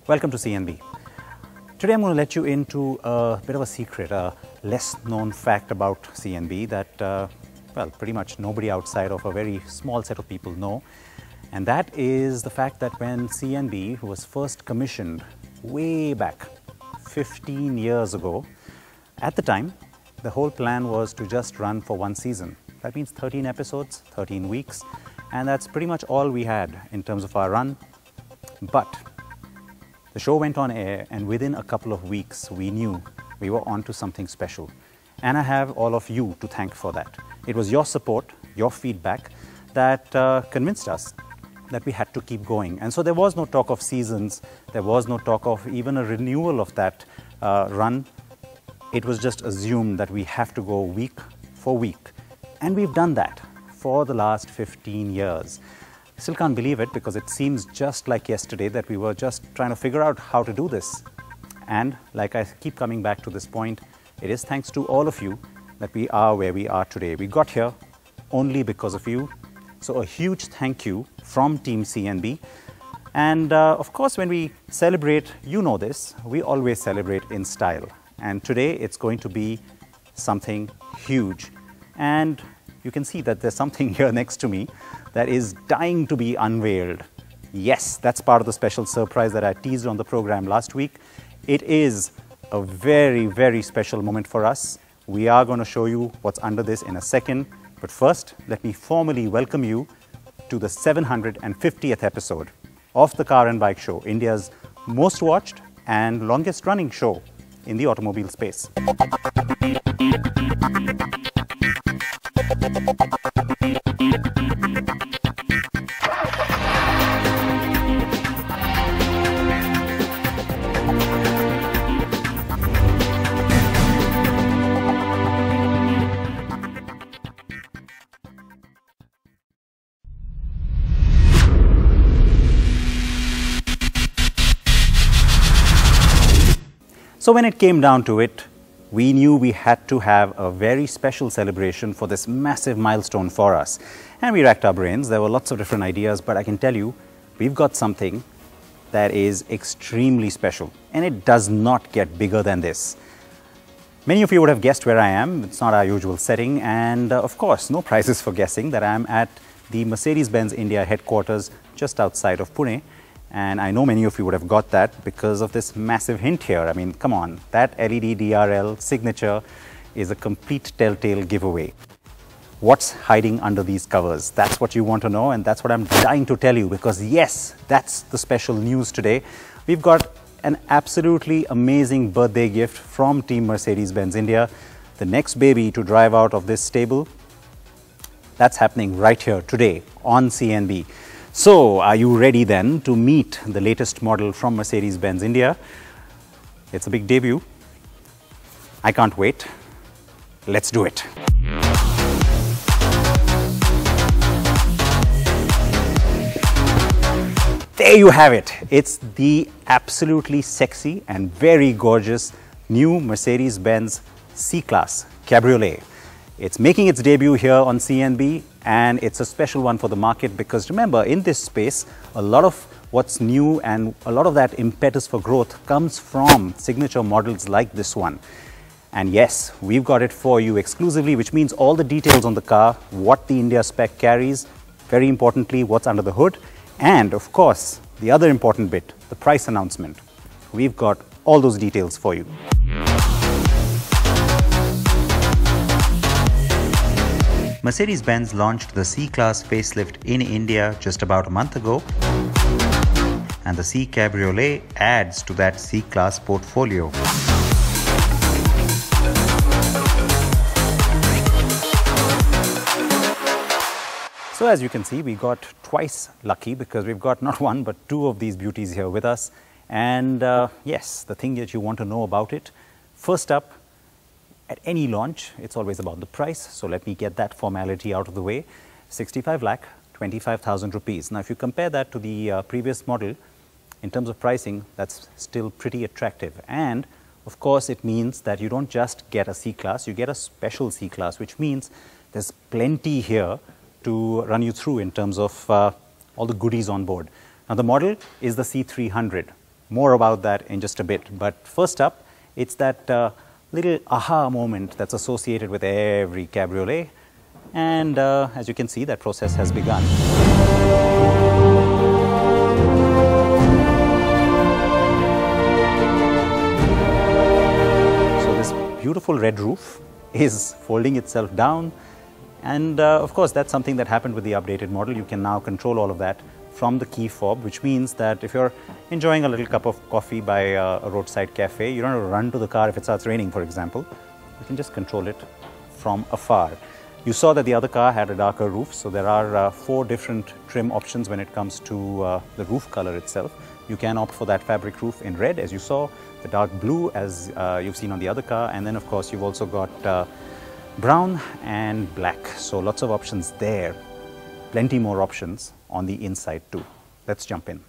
Welcome to CNB. Today I'm going to let you into a bit of a secret, a less known fact about CNB that, well, pretty much nobody outside of a very small set of people know. And that is the fact that when CNB was first commissioned way back 15 years ago, at the time, the whole plan was to just run for one season. That means 13 episodes, 13 weeks, and that's pretty much all we had in terms of our run. But the show went on air, and within a couple of weeks, we knew we were on to something special. And I have all of you to thank for that. It was your support, your feedback, that convinced us that we had to keep going. And so there was no talk of seasons, there was no talk of even a renewal of that run. It was just assumed that we have to go week for week. And we've done that for the last 15 years. I still can't believe it because it seems just like yesterday that we were just trying to figure out how to do this. And like I keep coming back to this point, it is thanks to all of you that we are where we are today. We got here only because of you. So a huge thank you from Team CNB. And of course, when we celebrate, you know this, we always celebrate in style. And today it's going to be something huge. And you can see that there's something here next to me that is dying to be unveiled. Yes, that's part of the special surprise that I teased on the program last week. It is a very, very special moment for us. We are going to show you what's under this in a second. But first, let me formally welcome you to the 750th episode of the Car and Bike Show, India's most watched and longest running show in the automobile space. So when it came down to it, we knew we had to have a very special celebration for this massive milestone for us. And we racked our brains. There were lots of different ideas, but I can tell you, we've got something that is extremely special. And it does not get bigger than this. Many of you would have guessed where I am. It's not our usual setting. And of course, no prizes for guessing that I'm at the Mercedes-Benz India headquarters just outside of Pune. And I know many of you would have got that because of this massive hint here. I mean, come on, that LED DRL signature is a complete telltale giveaway. What's hiding under these covers? That's what you want to know, and that's what I'm dying to tell you because yes, that's the special news today. We've got an absolutely amazing birthday gift from Team Mercedes-Benz India. The next baby to drive out of this stable, that's happening right here today on CNB. So, are you ready then to meet the latest model from Mercedes-Benz India? It's a big debut. I can't wait. Let's do it. There you have it. It's the absolutely sexy and very gorgeous new Mercedes-Benz C-Class Cabriolet. It's making its debut here on CNB, and it's a special one for the market because remember, in this space, a lot of what's new and a lot of that impetus for growth comes from signature models like this one. And yes, we've got it for you exclusively, which means all the details on the car, what the India spec carries, very importantly, what's under the hood, and of course, the other important bit, the price announcement. We've got all those details for you. Mercedes-Benz launched the C-Class facelift in India just about a month ago, and the C Cabriolet adds to that C-Class portfolio. So as you can see, we got twice lucky because we've got not one but two of these beauties here with us. And yes, the thing that you want to know about it, first up, at any launch, it's always about the price. So let me get that formality out of the way. 65 lakh, 25,000 rupees. Now, if you compare that to the previous model, in terms of pricing, that's still pretty attractive. And of course, it means that you don't just get a C-Class, you get a special C-Class, which means there's plenty here to run you through in terms of all the goodies on board. Now, the model is the C300. More about that in just a bit. But first up, it's that little aha moment that's associated with every cabriolet. And as you can see, that process has begun. So this beautiful red roof is folding itself down. And of course, that's something that happened with the updated model. You can now control all of that from the key fob, which means that if you're enjoying a little cup of coffee by a roadside cafe, you don't have to run to the car if it starts raining, for example. You can just control it from afar. You saw that the other car had a darker roof, so there are 4 different trim options when it comes to the roof color itself. You can opt for that fabric roof in red, as you saw, the dark blue, as you've seen on the other car, and then of course you've also got brown and black. So lots of options there. Plenty more options on the inside too. Let's jump in.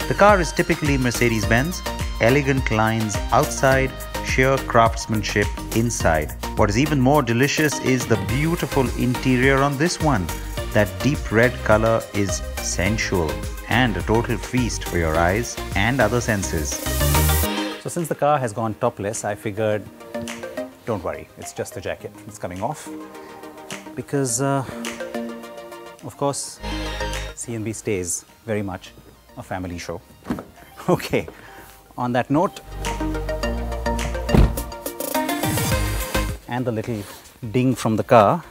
The car is typically Mercedes-Benz, elegant lines outside, sheer craftsmanship inside. What is even more delicious is the beautiful interior on this one. That deep red color is sensual and a total feast for your eyes and other senses. So since the car has gone topless, I figured, don't worry, it's just the jacket. It's coming off because of course, CNB stays very much a family show. Okay, on that note, and the little ding from the car,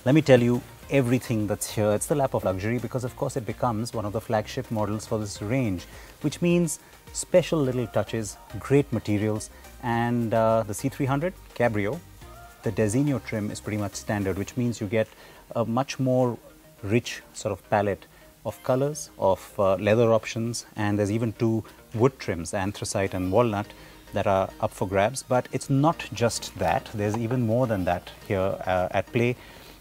let me tell you everything that's here. It's the lap of luxury because of course it becomes one of the flagship models for this range, which means special little touches, great materials, and the C300 Cabrio, the Designo trim is pretty much standard, which means you get a much more rich sort of palette of colors, of leather options, and there's even 2 wood trims, anthracite and walnut, that are up for grabs. But it's not just that, there's even more than that here at play.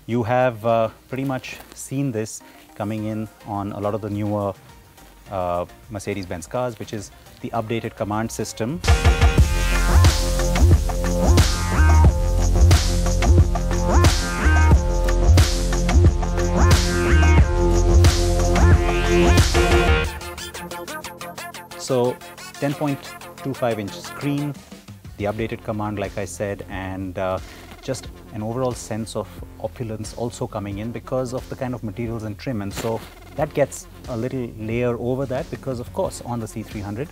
You have pretty much seen this coming in on a lot of the newer Mercedes-Benz cars, which is the updated COMAND system. So 10.25-inch screen, the updated COMAND, like I said, and just an overall sense of opulence also coming in because of the kind of materials and trim. And so that gets a little layer over that because of course on the C300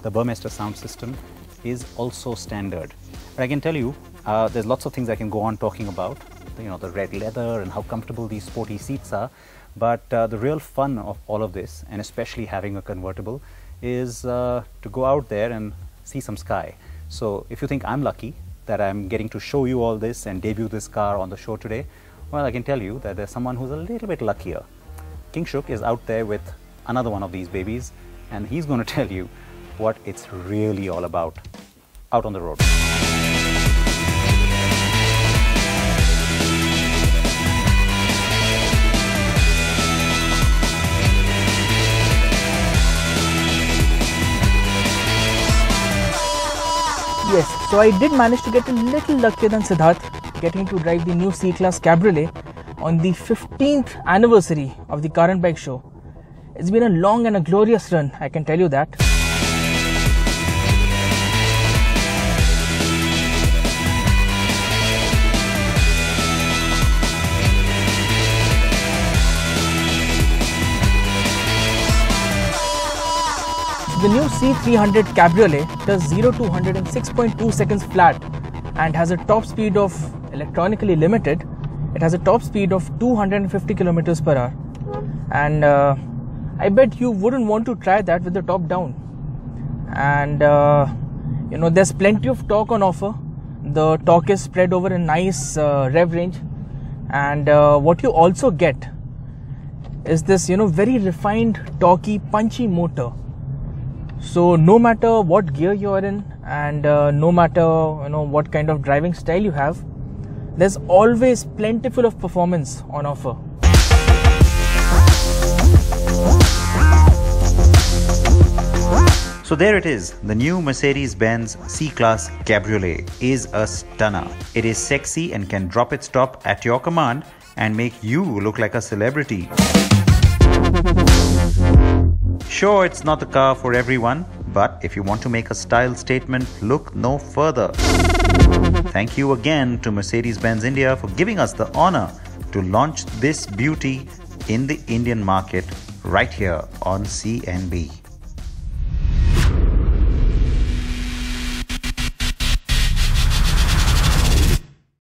the BURMESTER sound system is also standard. But I can tell you there's lots of things I can go on talking about, you know, the red leather and how comfortable these sporty seats are, but the real fun of all of this, and especially having a convertible, is to go out there and see some sky. So if you think I'm lucky that I'm getting to show you all this and debut this car on the show today, well, I can tell you that there's someone who's a little bit luckier. King Shook is out there with another one of these babies, and he's going to tell you what it's really all about out on the road. Yes, so I did manage to get a little luckier than Siddharth, getting to drive the new C-Class Cabriolet on the 15th anniversary of the Car and Bike Show. It's been a long and a glorious run, I can tell you that. The new C300 Cabriolet does 0 to 100 in 6.2 seconds flat and has a top speed of, electronically limited, it has a top speed of 250 kilometers per hour. And I bet you wouldn't want to try that with the top down. And you know, there's plenty of torque on offer. The torque is spread over a nice rev range. And what you also get is this, you know, very refined, torquey, punchy motor. So no matter what gear you're in and no matter, you know, what kind of driving style you have, there's always plentiful of performance on offer. So there it is, the new Mercedes-Benz C-Class Cabriolet is a stunner. It is sexy and can drop its top at your command and make you look like a celebrity. Sure, it's not the car for everyone, but if you want to make a style statement, look no further. Thank you again to Mercedes-Benz India for giving us the honor to launch this beauty in the Indian market right here on CNB.